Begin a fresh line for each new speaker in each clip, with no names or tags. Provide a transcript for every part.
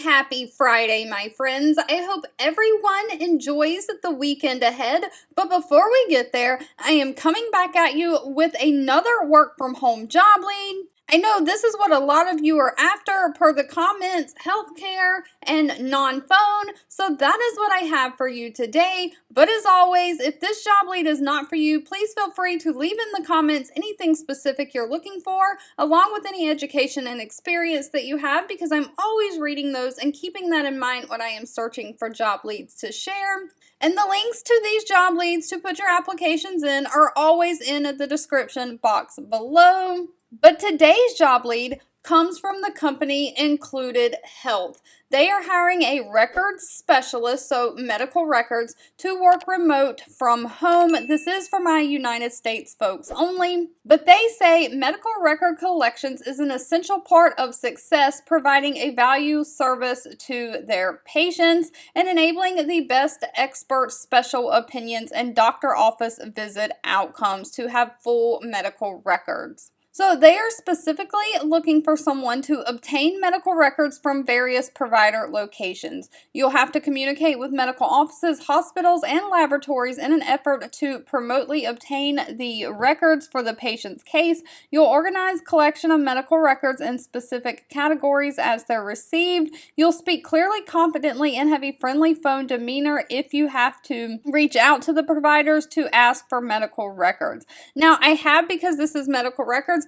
Happy Friday, my friends. I hope everyone enjoys the weekend ahead. But before we get there, I am coming back at you with another work from home job lead. I know this is what a lot of you are after per the comments, healthcare and non-phone. So that is what I have for you today. But as always, if this job lead is not for you, please feel free to leave in the comments anything specific you're looking for, along with any education and experience that you have, because I'm always reading those and keeping that in mind when I am searching for job leads to share. And the links to these job leads to put your applications in are always in the description box below. But today's job lead comes from the company Included Health. They are hiring a records specialist, so medical records, to work remote from home. This is for my United States folks only. But they say medical record collections is an essential part of success, providing a value service to their patients and enabling the best expert special opinions and doctor office visit outcomes to have full medical records. So they are specifically looking for someone to obtain medical records from various provider locations. You'll have to communicate with medical offices, hospitals, and laboratories in an effort to remotely obtain the records for the patient's case. You'll organize collection of medical records in specific categories as they're received. You'll speak clearly, confidently, and have a friendly phone demeanor if you have to reach out to the providers to ask for medical records. Now, I have, because this is medical records,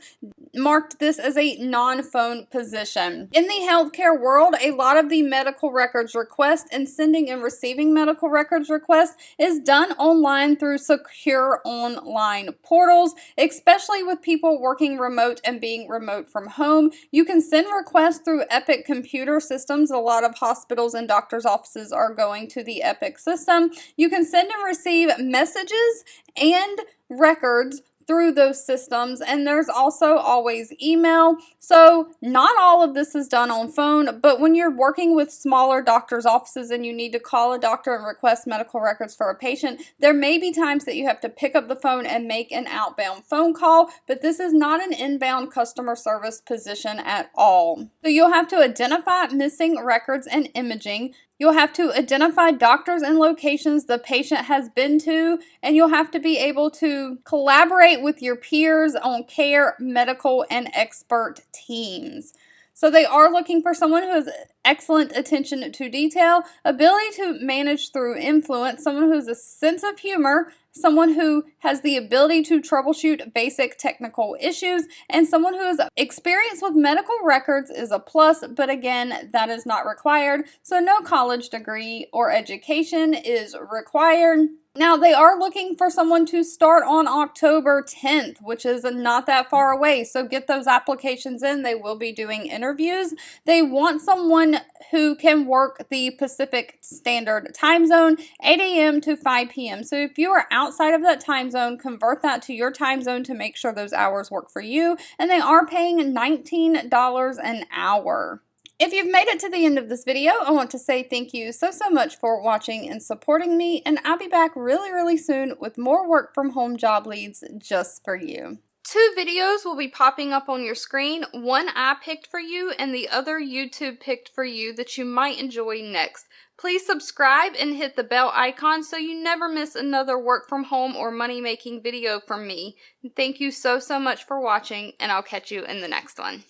marked this as a non-phone position. In the healthcare world, a lot of the medical records request and sending and receiving medical records requests is done online through secure online portals, especially with people working remote and being remote from home. You can send requests through Epic computer systems. A lot of hospitals and doctors' offices are going to the Epic system. You can send and receive messages and records through those systems, and there's also always email. So not all of this is done on phone, but when you're working with smaller doctors' offices and you need to call a doctor and request medical records for a patient, there may be times that you have to pick up the phone and make an outbound phone call, but this is not an inbound customer service position at all. So you'll have to identify missing records and imaging. You'll have to identify doctors and locations the patient has been to, and you'll have to be able to collaborate with your peers on care, medical, and expert teams. So they are looking for someone who has excellent attention to detail, ability to manage through influence, someone who has a sense of humor, someone who has the ability to troubleshoot basic technical issues, and someone who has experience with medical records is a plus, but again, that is not required. So no college degree or education is required. Now, they are looking for someone to start on October 10th, which is not that far away. So get those applications in. They will be doing interviews. They want someone who can work the Pacific Standard Time Zone, 8 a.m. to 5 p.m. So if you are outside of that time zone, convert that to your time zone to make sure those hours work for you. And they are paying $19 an hour. If you've made it to the end of this video, I want to say thank you so much for watching and supporting me, and I'll be back really soon with more work from home job leads just for you. 2 videos will be popping up on your screen. One I picked for you and the other YouTube picked for you that you might enjoy next. Please subscribe and hit the bell icon so you never miss another work from home or money making video from me. Thank you so much for watching, and I'll catch you in the next one.